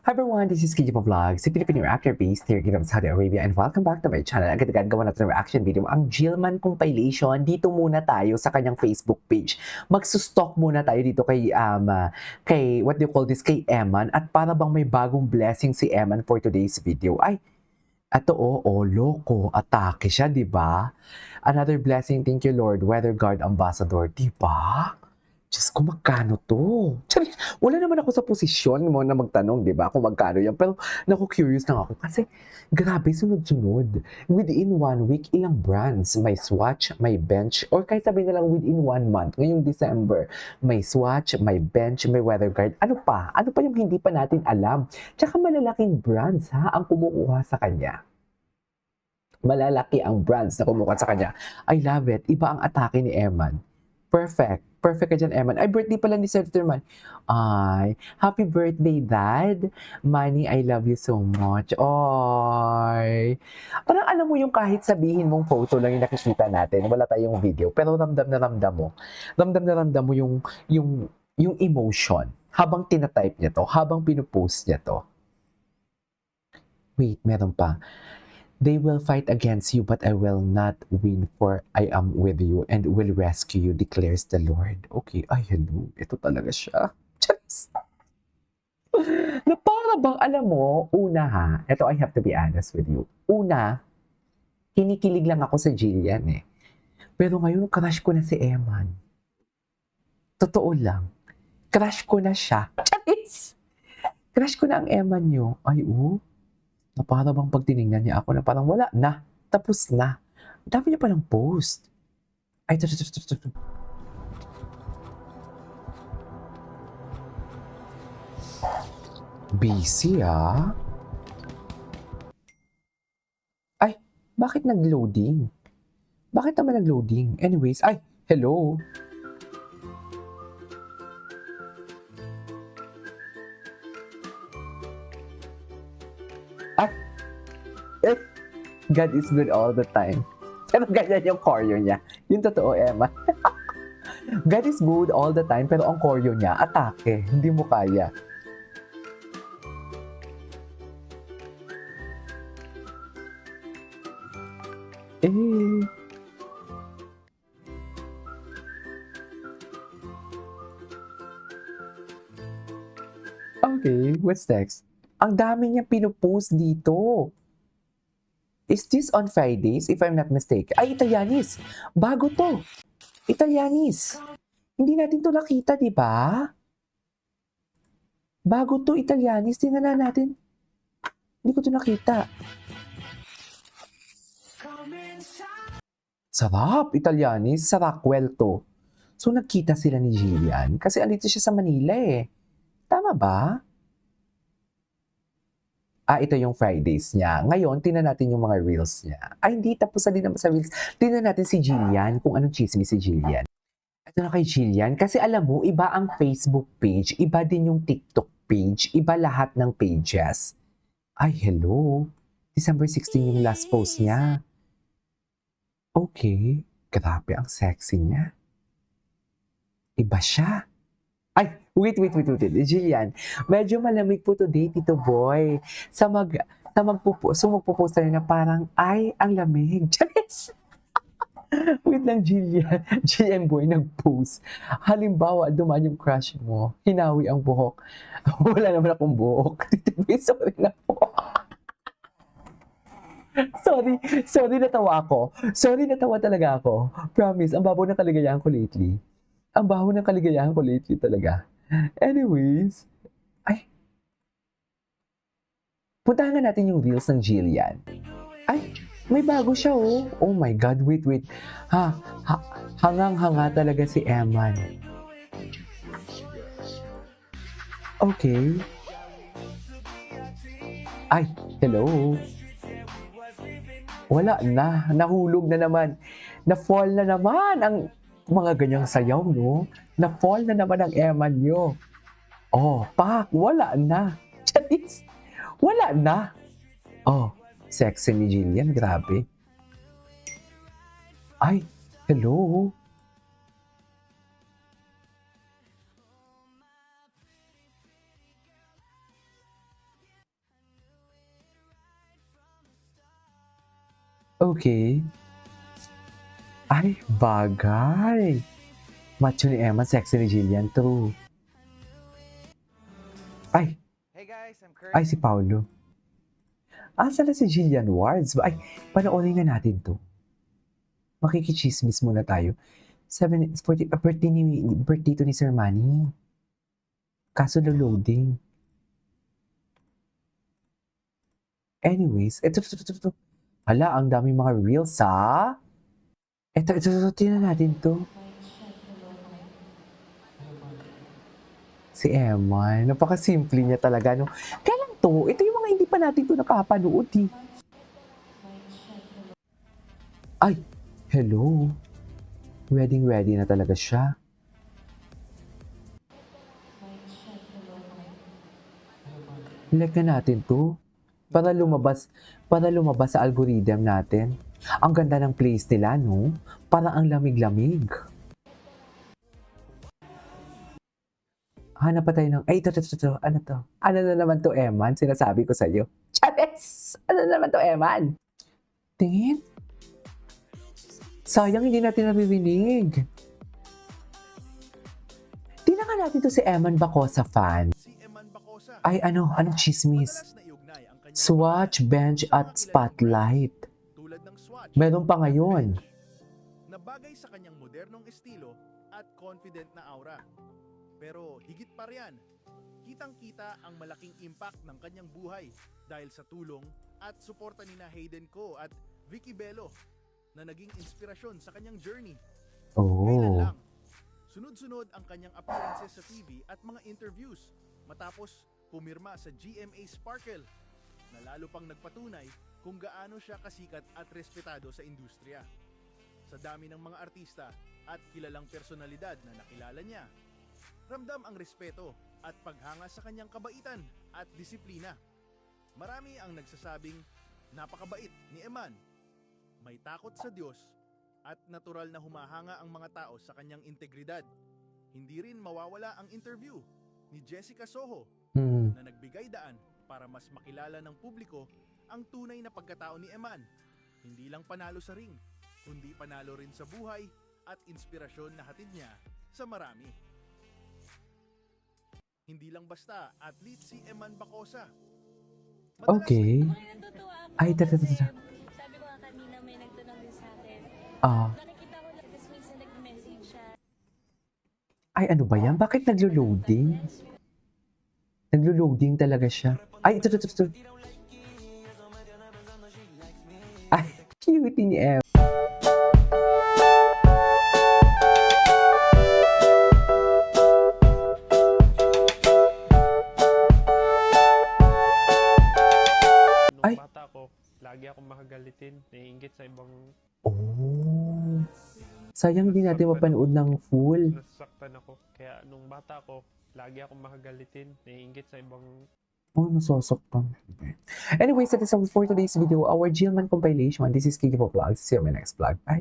Hi everyone, this is Kiji Vlog, si Filipino actor based here in Saudi Arabia and welcome back to my channel. Agad-agad gawa natin ng reaction video ang Jillman compilation. Dito muna tayo sa kanyang Facebook page. Magsustalk muna tayo dito kay what do you call this, kay Eman, at para bang may bagong blessing si Eman for today's video. Ay, ato loko, atake siya, di ba? Another blessing, thank you Lord, Weather Guard Ambassador, di ba? Diyos ko, magkano to? Charis, wala naman ako sa posisyon mo na magtanong, di ba, kung magkano yan. Pero, curious lang ako kasi, grabe, sunod-sunod. Within 1 week, ilang brands? May Swatch, may Bench, or kahit sabihin na lang within 1 month, ngayong December, may Swatch, may Bench, may Weatherguard. Ano pa? Ano pa yung hindi pa natin alam? Tsaka malalaking brands, ha, ang kumukuha sa kanya. Malalaki ang brands na kumukuha sa kanya. I love it. Iba ang atake ni Eman. Perfect. Perfect ka dyan, Eman. Ay, birthday pala ni Senator Man. Ay, happy birthday, Dad. Manny, I love you so much. Ay. Parang alam mo yung kahit sabihin mong photo lang yung nakikita natin, wala tayong video, pero ramdam na ramdam mo. Ramdam na ramdam mo yung emotion habang tinatype niya to, habang pinupost niya to. Wait, meron pa. They will fight against you, but I will not win, for I am with you and will rescue you, declares the Lord. Okay, ay hello. Ito talaga siya. Charis. Na para bang, alam mo, una ha, ito I have to be honest with you. Una, kinikilig lang ako sa Jillian eh. Pero ngayon, crush ko na si Eman. Totoo lang. Crush ko na siya. Charis! Crush ko na ang Eman nyo. Ay, na para bang pag tinignan niya ako na parang wala na, tapos na. Ang dami niya palang post. Ay, ito. Busy ah. Ay, bakit nag-loading? Bakit naman nag-loading? Anyways, ay, hello. God is good all the time. Pero ganyan yung choreo niya. Yung totoo, Emma. God is good all the time, pero ang choreo niya, atake. Hindi mo kaya. Eh. Okay, what's next? Ang dami niya pinupost dito. Is this on Fridays, if I'm not mistaken? Ay, Italianis. Bago to. Italianis. Hindi natin to nakita, di ba? Bago to, Italianis. Tingnan natin. Hindi ko to nakita. Sarap, Italianis. Sa Rockwell to. So, nagkita sila ni Jillian. Kasi andito siya sa Manila eh. Tama ba? Ito yung Fridays niya. Ngayon, tingnan natin yung mga reels niya. Ay, hindi. Tapos na din naman sa reels. Tingnan natin si Jillian, kung anong chismis si Jillian. Ito na kay Jillian. Kasi alam mo, iba ang Facebook page, iba din yung TikTok page, iba lahat ng pages. Ay, hello. December 16 yung last post niya. Okay. Grabe, ang sexy niya. Iba siya. Ay, wait. Jillian, medyo malamig po today, Tito Boy. Magpo-post tayo na parang, ay, ang lamig. Charis! Wait lang, Jillian. Jillian Boy nag-post. Halimbawa, dumaan yung crush mo, hinawi ang buhok. Wala naman akong buhok. Tito Boy, sorry na po. Sorry, natawa ako. Sorry, natawa talaga ako. Promise, ang babaw ng kaligayahan ko lately. Ang baho ng kaligayahan ko lately talaga. Anyways, ay, puntahan nga natin yung reels ng Jillian. Ay, may bago siya oh. Oh my God, wait. Hangang-hanga talaga si Eman. Okay. Ay, hello. Wala na, nahulog na naman. Na-fall na naman ang mga ganyang sayaw, no? Na-fall na naman ang Eman nyo. Oh, wala na. Charis, wala na. Oh, sexy ni Jillian, grabe. Ay, hello. Okay. Ay, bagay. Macho ni Emma, sexy ni Jillian, true. Ay, Hey guys, I'm ay si Paulo. Asa na si Jillian Wards? Ay, panoorin nga natin to. Makikichismis muna tayo. 40, birthday to ni Sir Manny. Kaso loading. Anyways, ito. Hala, ang daming mga reels ha. Ito, tingnan natin to. Si Emma, napakasimple niya talaga, no? Kailan to? Ito yung mga hindi pa natin to nakapanood, eh. Ay, hello. Wedding ready na talaga siya. Like na natin to. Para lumabas sa algorithm natin. Ang ganda ng place nila, no? Parang ang lamig-lamig. Hanap pa tayo ng, ay, ito. Ano to? Ano na naman to, Eman? Sinasabi ko sa'yo. Chates! Ano na naman to, Eman? Tingin. Sayang, hindi natin naririnig. Tingnan nga natin to si Eman Bacosa fan. si Eman Bacosa. Ay, anong chismis? Madalas na iugnay ang kanyang Swatch, bench, at spotlight. tulad ng Swatch. Meron pa ngayon. Na bagay sa kanyang modernong estilo at confident na aura. Pero higit pa riyan, kitang-kita ang malaking impact ng kanyang buhay dahil sa tulong at suporta ni Hayden Ko at Vicky Bello na naging inspirasyon sa kanyang journey. Kailan Oh. lang, sunod-sunod ang kanyang appearances sa TV at mga interviews matapos pumirma sa GMA Sparkle na lalo pang nagpatunay kung gaano siya kasikat at respetado sa industriya. Sa dami ng mga artista at kilalang personalidad na nakilala niya, ramdam ang respeto at paghanga sa kanyang kabaitan at disiplina. Marami ang nagsasabing napakabait ni Eman, may takot sa Diyos at natural na humahanga ang mga tao sa kanyang integridad. Hindi rin mawawala ang interview ni Jessica Soho Hmm. na nagbigay daan para mas makilala ng publiko ang tunay na pagkatao ni Eman. Hindi lang panalo sa ring, kundi panalo rin sa buhay at inspirasyon na hatid niya sa marami. Hindi lang basta athlete si Eman Bacosa. Madalas Okay. Natutuwa ako Ay, kasi tata. sabi ko nga kanina may nagtanong din sa akin. Ah. Nakikita ko lang tapos minsan nag-message siya. Ay, ano ba yan? Bakit naglo-loading? Naglo-loading talaga siya. Ay, ito. Ay, cute ni Em. Ay. Nung bata ko, lagi akong makagalitin, naiinggit sa ibang Oh. Sayang hindi natin mapanood ng full. nasasaktan ako. Kaya nung bata ko, lagi akong makagalitin, naiinggit sa ibang Oh, nasasaktan. Anyways, that is all for today's video. Our Gilman compilation. This is Kiki Vlogs. See you in my next vlog. Bye!